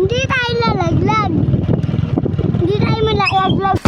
Hindi tayo lalaglag. Hindi tayo malalaglag.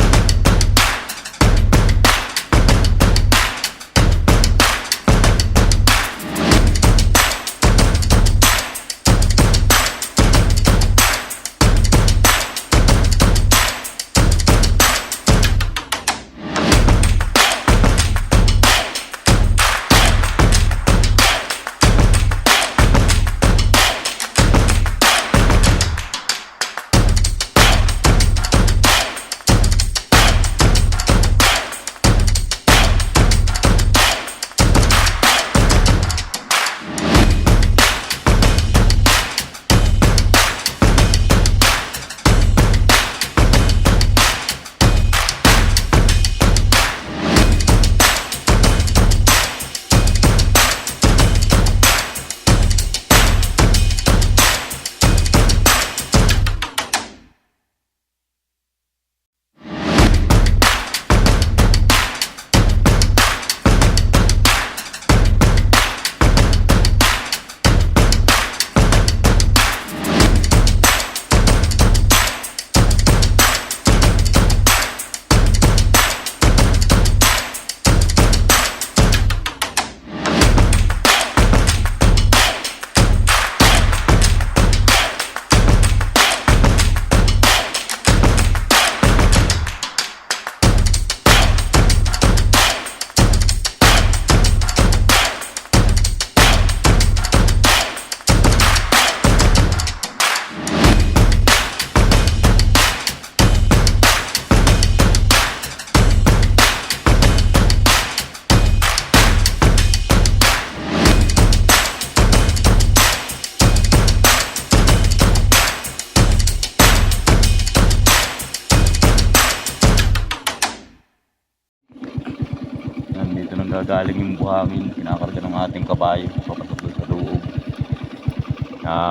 Dito nang gagaling yung buhangin, kinakarga ng ating kabayo papatok sa loob.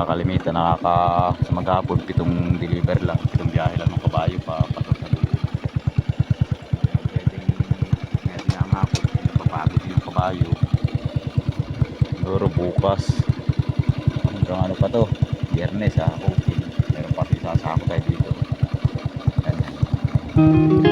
Kalimitan sa maghapon 7 deliver lang, 7 biyahe lang ng kabayo papatok sa loob. Pwedeng ngayon nga ang hapon, napapagod yung kabayo. Siguro bukas hanggang ano pa to, Biyernes okay. Meron pa sasako tayo dito. Ganyan. Thank you.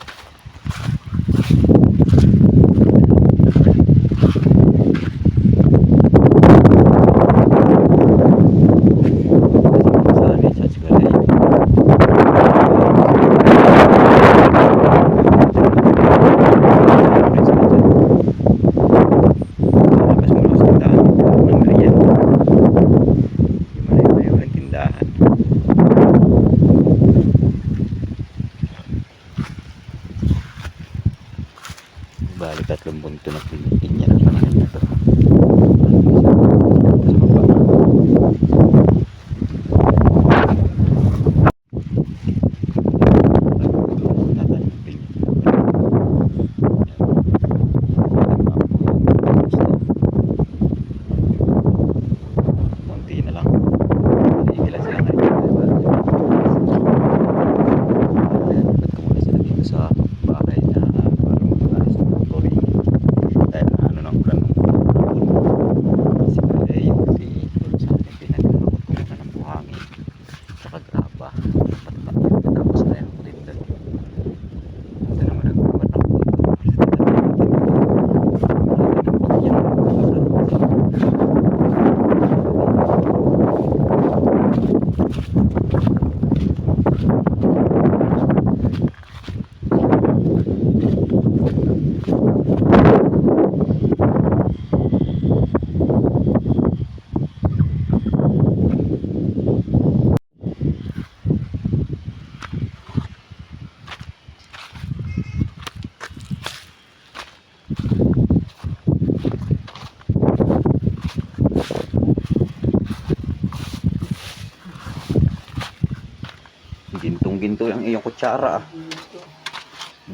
ginto yung iyong kutsara. Dito.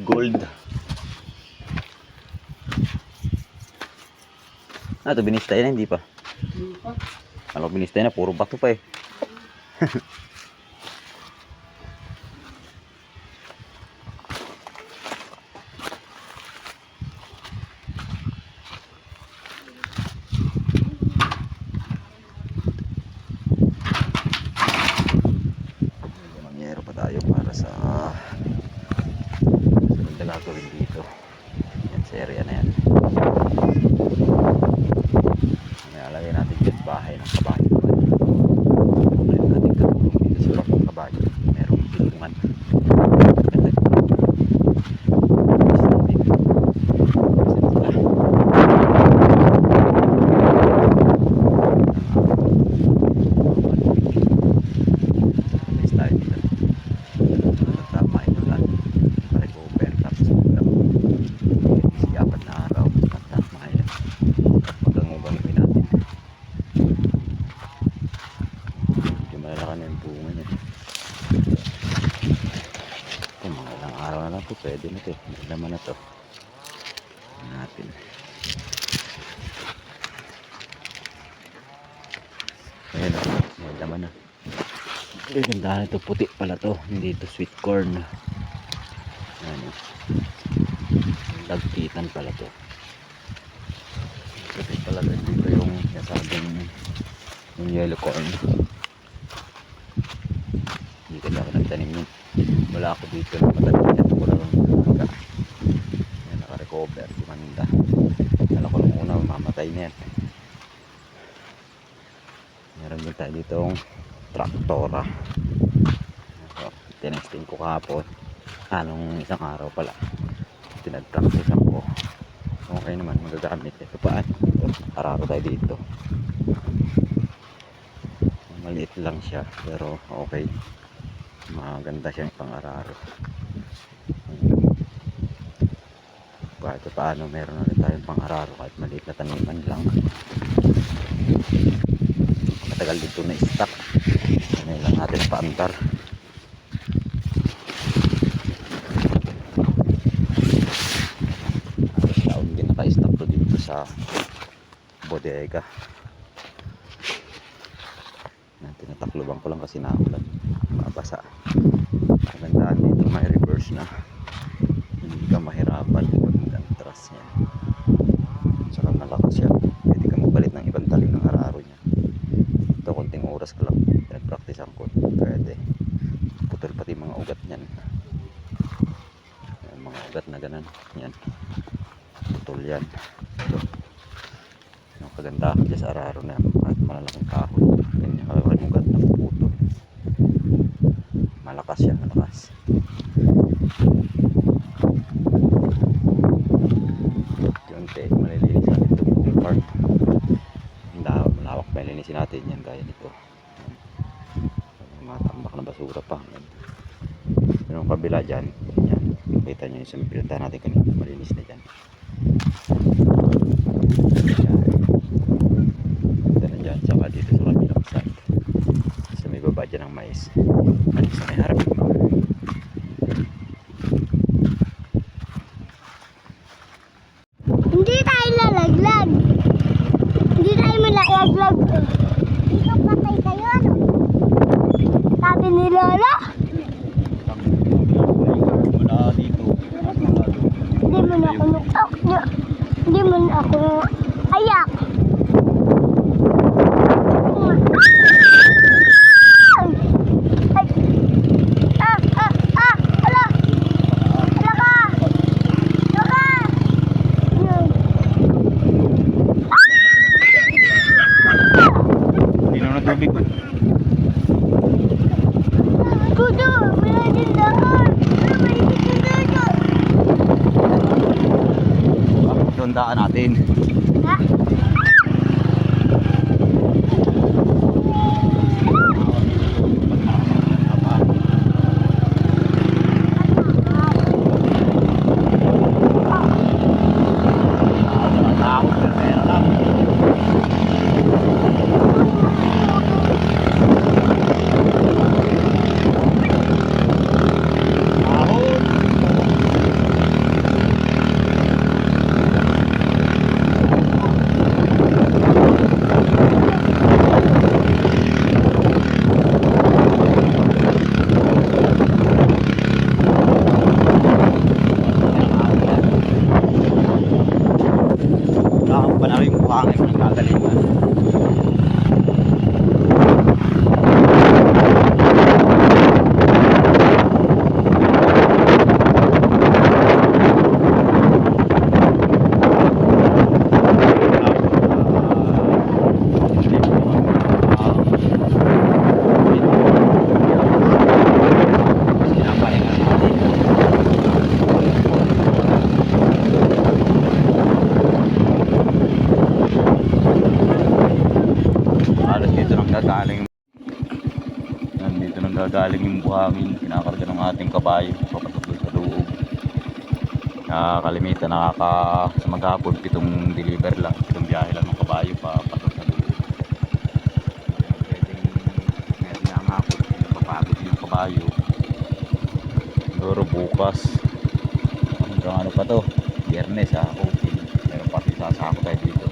Gold. Ito binistay na, hindi pa. Hindi pa. Alam ko binistay na, puro bato pa eh. Mangyero pa tayo para sa sunod na gagawin dito. Yan sa area na yan. Nalagay natin dyan bahay ng kabayo. Ngayon natin katulong dito sa bakong kabayo. Merong bilungan. Pwede na ito eh. May laman na ito. Natin. Ayan o. May laman na. Ay, gandahan ito. Puti pala ito. Hindi ito sweet corn. Ayan o. Dagkitan pala ito. Puti pala dito yung nasabing yung yellow corn. Hindi ko na ako nagtanim yun. Wala ako dito na matagal ko lang hangga yan, naka-recover si Manda. Kala ko nung una mamatay na yan. Meron din tayo dito yung traktora. So, tinesting ko kahapon nung isang araw pala tinag-practicean ko. Okay naman, magagamit ito paan. Araro tayo dito. Maliit lang siya pero okay, maganda siyang pang-araro. Kahit paano meron na rin tayong pang-araro kahit maliit na taniman lang. Matagal dito na stock. Ano lang natin paandar. Taon din naka-stock to dito sa bodega. Tinatakluban ko lang kasi naulan, mabasa. Magandaan dito, may reverse na, hindi ka mahirapan mag-antras niya. Saka malakas siya, pwede ka magpalit ng ibang talim ng araro niya. Ito konting oras ka lang pinag-practicean ko, pwede putol pati mga ugat niyan. Yung mga ugat na ganan yan, putol yan. Ito yung kagandahan dyan sa araro na kahit malalaking kahoy, yan yung ugat na puputol. Malakas siya, malakas. Yunti, malilinis natin ito buong part. Malawak, malilinisin natin yan gaya nito. Matambak na basura pa. Yung kabila dyan, yan. Kita nyo yung sumipilta natin kanina, malinis na dyan. Dyan, tsaka dito sa kabilang side. So may baba dyan ng mais. Sa may harap yung mga. Hindi tayo lalaglag. Hindi tayo malalaglag. Dito patay kayo, ano? Sabi ni Lola. Wala dito. Hindi mo na ako nuktok. Hindi mo na ako ayak. Tubig ko. Kudo, wala din daan. May daan. Doon daan natin. Ha? nanggagaling nandito nanggagaling yung buhangin, kinakarga ng ating kabayo papasok doon sa loob. Kalimitan sa maghapon 7 deliver lang, 7 biyahe lang ng kabayo papasok sa loob. Pwedeng meron nga nga ako napapagod yung kabayo. Siguro bukas hanggang ano pa to, Biyernes coaching, meron pa sasako tayo dito.